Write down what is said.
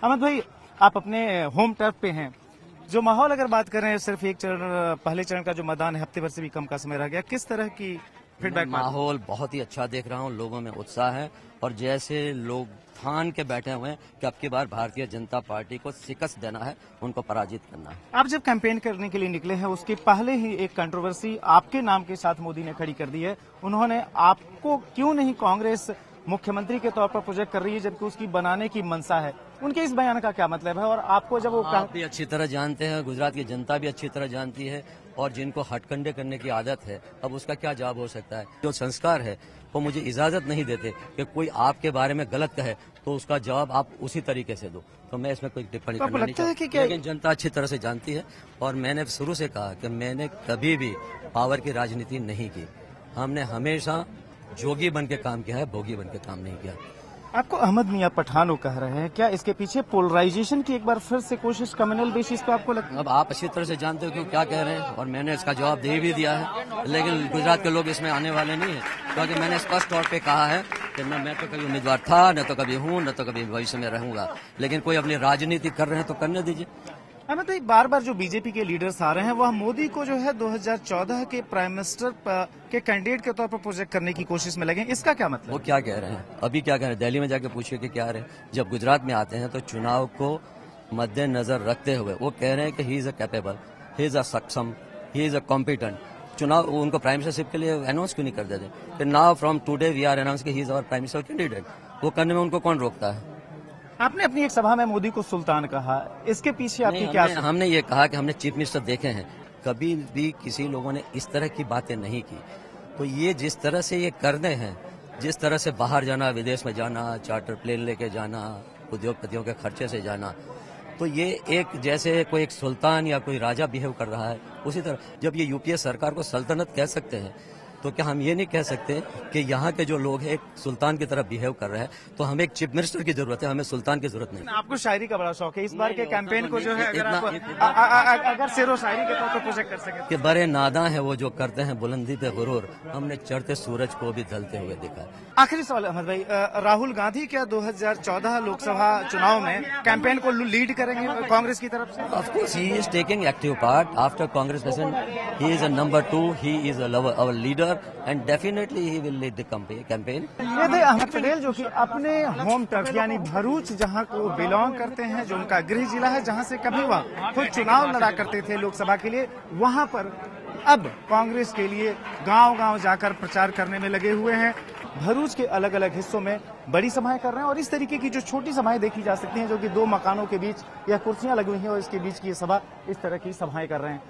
अहमद भाई, आप अपने होम टर्फ पे हैं। जो माहौल अगर बात कर रहे हैं, सिर्फ एक चरण, पहले चरण का जो मैदान है, हफ्ते भर से भी कम का समय रह गया, किस तरह की फीडबैक? माहौल बहुत ही अच्छा देख रहा हूँ, लोगों में उत्साह है और जैसे लोग ठान के बैठे हुए हैं कि अब की बार भारतीय जनता पार्टी को शिकस्त देना है, उनको पराजित करना है। आप जब कैंपेन करने के लिए निकले हैं, उसके पहले ही एक कंट्रोवर्सी आपके नाम के साथ मोदी ने खड़ी कर दी है। उन्होंने आपको क्यों नहीं कांग्रेस मुख्यमंत्री के तौर पर प्रोजेक्ट कर रही है, जबकि उसकी बनाने की मंशा है। उनके इस बयान का क्या मतलब है? और आपको जब वो आप भी अच्छी तरह जानते हैं, गुजरात की जनता भी अच्छी तरह जानती है, और जिनको हटकंडे करने की आदत है, अब उसका क्या जवाब हो सकता है? जो संस्कार है वो मुझे इजाजत नहीं देते कि कोई आपके बारे में गलत कहे तो उसका जवाब आप उसी तरीके से दो। तो मैं इसमें कोई टिप्पणी तो करना नहीं लगता है कि चाहता, लेकिन जनता अच्छी तरह से जानती है। और मैंने शुरू से कहा कि मैंने कभी भी पावर की राजनीति नहीं की। हमने हमेशा जोगी बन के काम किया है, भोगी बन के काम नहीं किया। आपको अहमद मियां पठानो कह रहे हैं, क्या इसके पीछे पोलराइजेशन की एक बार फिर से कोशिश कम्युनल बेसिस पे आपको लगता है? अब आप अच्छी तरह से जानते हो कि क्या कह रहे हैं, और मैंने इसका जवाब दे भी दिया है, लेकिन गुजरात के लोग इसमें आने वाले नहीं है, क्योंकि मैंने स्पष्ट तौर पे कहा है कि न मैं तो कभी उम्मीदवार था, न तो कभी हूं, न तो कभी भविष्य में रहूंगा। लेकिन कोई अपनी राजनीति कर रहे हैं तो करने दीजिए। अहमद भाई, बार बार जो बीजेपी के लीडर्स आ रहे हैं, वह मोदी को जो है 2014 के प्राइम मिनिस्टर के कैंडिडेट के तौर पर प्रोजेक्ट करने की कोशिश में लगे। इसका क्या मतलब? वो क्या कह रहे हैं, अभी क्या कह रहे हैं? दिल्ली में जाके पूछिए कि क्या रहे। जब गुजरात में आते हैं तो चुनाव को मद्देनजर रखते हुए वो कह रहे हैं कि he is a capable, he is a सक्षम, ही इज अ कॉम्पिटेंट। चुनाव उनको प्राइम मिनिस्टरशिप के लिए अनाउंस क्यों नहीं कर देते कि now from today we are announce कि he is our prime minister candidate? वो करने में उनको कौन रोकता है? आपने अपनी एक सभा में मोदी को सुल्तान कहा, इसके पीछे आपकी क्या? हमने ये कहा कि हमने चीफ मिनिस्टर देखे हैं, कभी भी किसी लोगों ने इस तरह की बातें नहीं की। तो ये जिस तरह से ये करने हैं, जिस तरह से बाहर जाना, विदेश में जाना, चार्टर प्लेन लेके जाना, उद्योगपतियों के खर्चे से जाना, तो ये एक जैसे कोई एक सुल्तान या कोई राजा बिहेव कर रहा है। उसी तरह जब ये यूपीए सरकार को सल्तनत कह सकते हैं, तो क्या हम ये नहीं कह सकते कि यहाँ के जो लोग हैं एक सुल्तान की तरह बिहेव कर रहे हैं? तो हमें एक चीफ मिनिस्टर की जरूरत है, हमें सुल्तान की जरूरत नहीं। आपको शायरी का बड़ा शौक है, इस बार के कैंपेन को जो है अगर आप अगर शेरो शायरी के तौर पर प्रोजेक्ट कर सके कि बड़े नादां हैं वो जो करते हैं बुलंदी पे गुरूर, हमने चढ़ते सूरज को भी ढलते हुए देखा। आखिरी सवाल अहमद भाई, राहुल गांधी क्या 2014 लोकसभा चुनाव में कैंपेन को लीड करेंगे कांग्रेस की तरफ से? Of course, he is taking active part after Congress president. He is a number 2. He is our leader, and definitely he will lead the campaign. ये थे अहमद पटेल, जो कि अपने होम टर्फ यानी भरूच, जहां को बिलोंग करते हैं, जो उनका गृह जिला है, जहां से कभी वह खुद चुनाव लड़ा करते थे लोकसभा के लिए, वहां पर अब कांग्रेस के लिए गांव-गांव जाकर प्रचार करने में लगे हुए हैं। भरूच के अलग अलग हिस्सों में बड़ी सभाएं कर रहे हैं, और इस तरीके की जो छोटी सभाएं देखी जा सकती हैं, जो कि दो मकानों के बीच या कुर्सियां लगी हुई हैं और इसके बीच की ये सभा, इस तरह की सभाएं कर रहे हैं।